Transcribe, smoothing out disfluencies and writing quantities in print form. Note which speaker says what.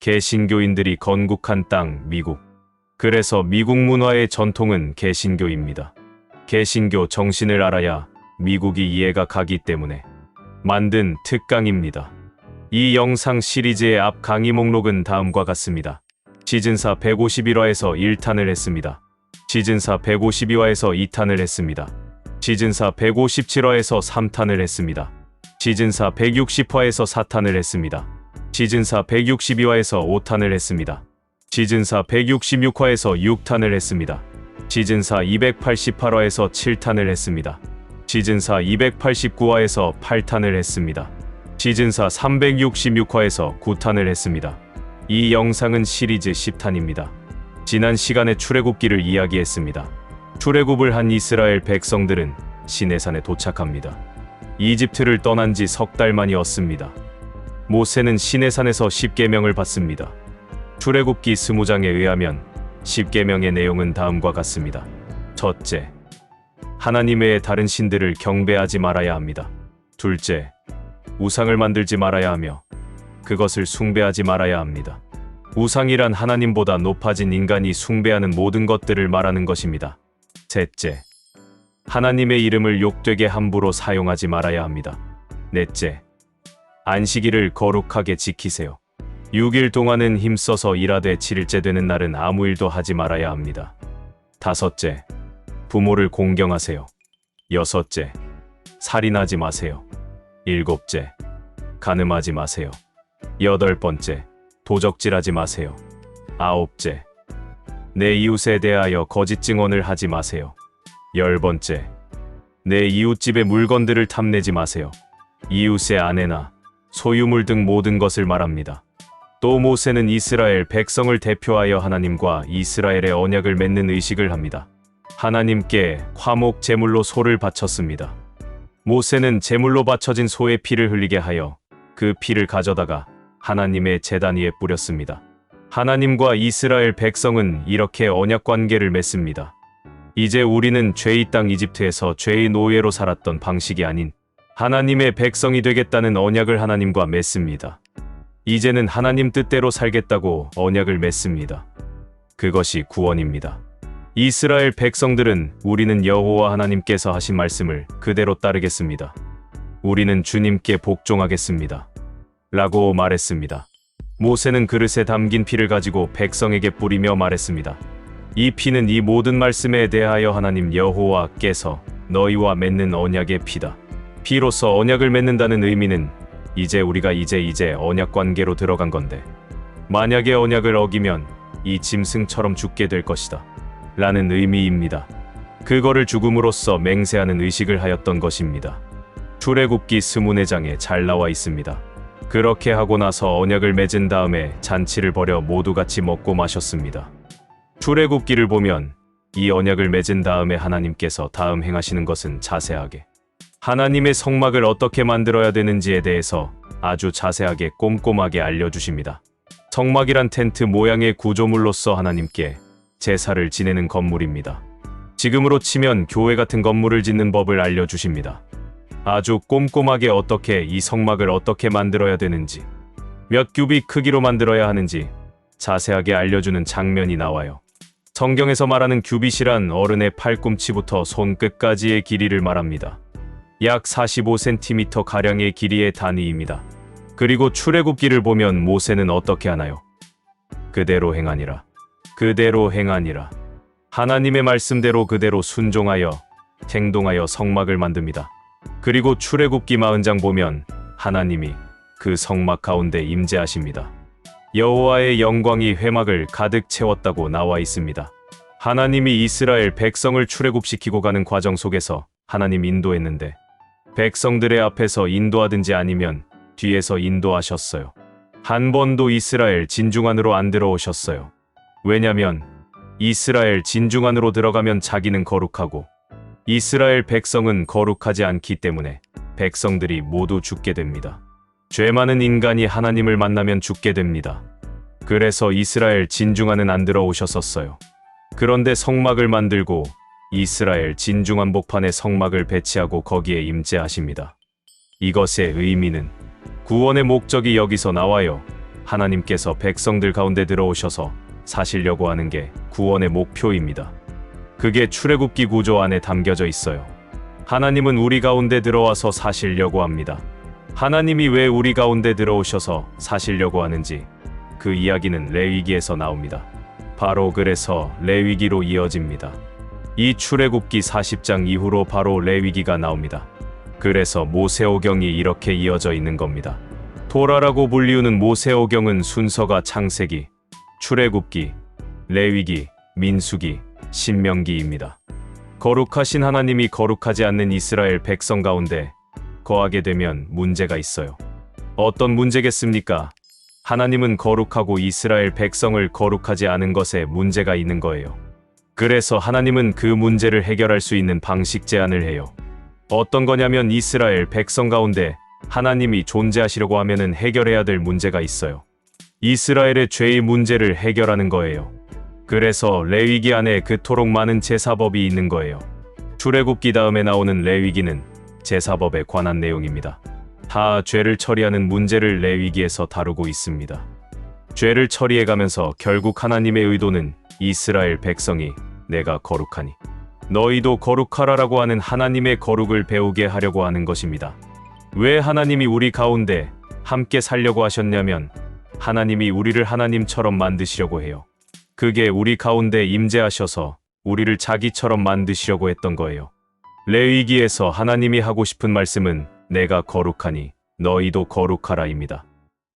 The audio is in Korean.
Speaker 1: 개신교인들이 건국한 땅 미국. 그래서 미국 문화의 전통은 개신교입니다. 개신교 정신을 알아야 미국이 이해가 가기 때문에 만든 특강입니다. 이 영상 시리즈의 앞 강의 목록은 다음과 같습니다. 시즌4 151화에서 1탄을 했습니다. 시즌4 152화에서 2탄을 했습니다. 시즌4 157화에서 3탄을 했습니다. 시즌4 160화에서 4탄을 했습니다. 시즌4 162화에서 5탄을 했습니다. 시즌4 166화에서 6탄을 했습니다. 시즌4 288화에서 7탄을 했습니다. 시즌4 289화에서 8탄을 했습니다. 시즌4 366화에서 9탄을 했습니다. 이 영상은 시리즈 10탄입니다. 지난 시간에 출애굽기를 이야기했습니다. 출애굽을 한 이스라엘 백성들은 시내산에 도착합니다. 이집트를 떠난 지 석 달 만이었습니다. 모세는 시내산에서 10계명을 받습니다. 출애굽기 20장에 의하면 10계명의 내용은 다음과 같습니다. 첫째, 하나님 외에 다른 신들을 경배하지 말아야 합니다. 둘째, 우상을 만들지 말아야 하며 그것을 숭배하지 말아야 합니다. 우상이란 하나님보다 높아진 인간이 숭배하는 모든 것들을 말하는 것입니다. 셋째, 하나님의 이름을 욕되게 함부로 사용하지 말아야 합니다. 넷째, 안식일을 거룩하게 지키세요. 6일 동안은 힘써서 일하되 7일째 되는 날은 아무 일도 하지 말아야 합니다. 다섯째, 부모를 공경하세요. 여섯째, 살인하지 마세요. 일곱째, 간음하지 마세요. 여덟 번째, 도적질하지 마세요. 아홉째, 내 이웃에 대하여 거짓 증언을 하지 마세요. 열 번째, 내 이웃집의 물건들을 탐내지 마세요. 이웃의 아내나 소유물 등 모든 것을 말합니다. 또 모세는 이스라엘 백성을 대표하여 하나님과 이스라엘의 언약을 맺는 의식을 합니다. 하나님께 화목 제물로 소를 바쳤습니다. 모세는 제물로 바쳐진 소의 피를 흘리게 하여 그 피를 가져다가 하나님의 제단 위에 뿌렸습니다. 하나님과 이스라엘 백성은 이렇게 언약 관계를 맺습니다. 이제 우리는 죄의 땅 이집트에서 죄의 노예로 살았던 방식이 아닌 하나님의 백성이 되겠다는 언약을 하나님과 맺습니다. 이제는 하나님 뜻대로 살겠다고 언약을 맺습니다. 그것이 구원입니다. 이스라엘 백성들은 우리는 여호와 하나님께서 하신 말씀을 그대로 따르겠습니다. 우리는 주님께 복종하겠습니다. 라고 말했습니다. 모세는 그릇에 담긴 피를 가지고 백성에게 뿌리며 말했습니다. 이 피는 이 모든 말씀에 대하여 하나님 여호와께서 너희와 맺는 언약의 피다. 피로서 언약을 맺는다는 의미는 이제 우리가 이제 언약 관계로 들어간 건데 만약에 언약을 어기면 이 짐승처럼 죽게 될 것이다. 라는 의미입니다. 그거를 죽음으로써 맹세하는 의식을 하였던 것입니다. 출애굽기 24장에 잘 나와 있습니다. 그렇게 하고 나서 언약을 맺은 다음에 잔치를 벌여 모두 같이 먹고 마셨습니다. 출애굽기를 보면 이 언약을 맺은 다음에 하나님께서 다음 행하시는 것은 자세하게 하나님의 성막을 어떻게 만들어야 되는지에 대해서 아주 자세하게 꼼꼼하게 알려주십니다. 성막이란 텐트 모양의 구조물로서 하나님께 제사를 지내는 건물입니다. 지금으로 치면 교회 같은 건물을 짓는 법을 알려주십니다. 아주 꼼꼼하게 어떻게 이 성막을 어떻게 만들어야 되는지, 몇 규빗 크기로 만들어야 하는지 자세하게 알려주는 장면이 나와요. 성경에서 말하는 규빗이란 어른의 팔꿈치부터 손끝까지의 길이를 말합니다. 약 45cm 가량의 길이의 단위입니다. 그리고 출애굽기를 보면 모세는 어떻게 하나요? 그대로 행하니라. 그대로 행하니라. 하나님의 말씀대로 그대로 순종하여 행동하여 성막을 만듭니다. 그리고 출애굽기 40장 보면 하나님이 그 성막 가운데 임재하십니다. 여호와의 영광이 회막을 가득 채웠다고 나와 있습니다. 하나님이 이스라엘 백성을 출애굽시키고 가는 과정 속에서 하나님 인도했는데 백성들의 앞에서 인도하든지 아니면 뒤에서 인도하셨어요. 한 번도 이스라엘 진중 안으로 안 들어오셨어요. 왜냐면 이스라엘 진중 안으로 들어가면 자기는 거룩하고 이스라엘 백성은 거룩하지 않기 때문에 백성들이 모두 죽게 됩니다. 죄 많은 인간이 하나님을 만나면 죽게 됩니다. 그래서 이스라엘 진중 안은 안 들어오셨었어요. 그런데 성막을 만들고 이스라엘 진중 한복판에 성막을 배치하고 거기에 임재하십니다. 이것의 의미는 구원의 목적이 여기서 나와요. 하나님께서 백성들 가운데 들어오셔서 사시려고 하는 게 구원의 목표입니다. 그게 출애굽기 구조 안에 담겨져 있어요. 하나님은 우리 가운데 들어와서 사시려고 합니다. 하나님이 왜 우리 가운데 들어오셔서 사시려고 하는지 그 이야기는 레위기에서 나옵니다. 바로 그래서 레위기로 이어집니다. 이 출애굽기 40장 이후로 바로 레위기가 나옵니다. 그래서 모세오경이 이렇게 이어져 있는 겁니다. 토라라고 불리우는 모세오경은 순서가 창세기, 출애굽기, 레위기, 민수기, 신명기입니다. 거룩하신 하나님이 거룩하지 않는 이스라엘 백성 가운데 거하게 되면 문제가 있어요. 어떤 문제겠습니까? 하나님은 거룩하고 이스라엘 백성을 거룩하지 않은 것에 문제가 있는 거예요. 그래서 하나님은 그 문제를 해결할 수 있는 방식 제안을 해요. 어떤 거냐면 이스라엘 백성 가운데 하나님이 존재하시려고 하면은 해결해야 될 문제가 있어요. 이스라엘의 죄의 문제를 해결하는 거예요. 그래서 레위기 안에 그토록 많은 제사법이 있는 거예요. 출애굽기 다음에 나오는 레위기는 제사법에 관한 내용입니다. 다 죄를 처리하는 문제를 레위기에서 다루고 있습니다. 죄를 처리해가면서 결국 하나님의 의도는 이스라엘 백성이 내가 거룩하니 너희도 거룩하라라고 하는 하나님의 거룩을 배우게 하려고 하는 것입니다. 왜 하나님이 우리 가운데 함께 살려고 하셨냐면 하나님이 우리를 하나님처럼 만드시려고 해요. 그게 우리 가운데 임재하셔서 우리를 자기처럼 만드시려고 했던 거예요. 레위기에서 하나님이 하고 싶은 말씀은 내가 거룩하니 너희도 거룩하라입니다.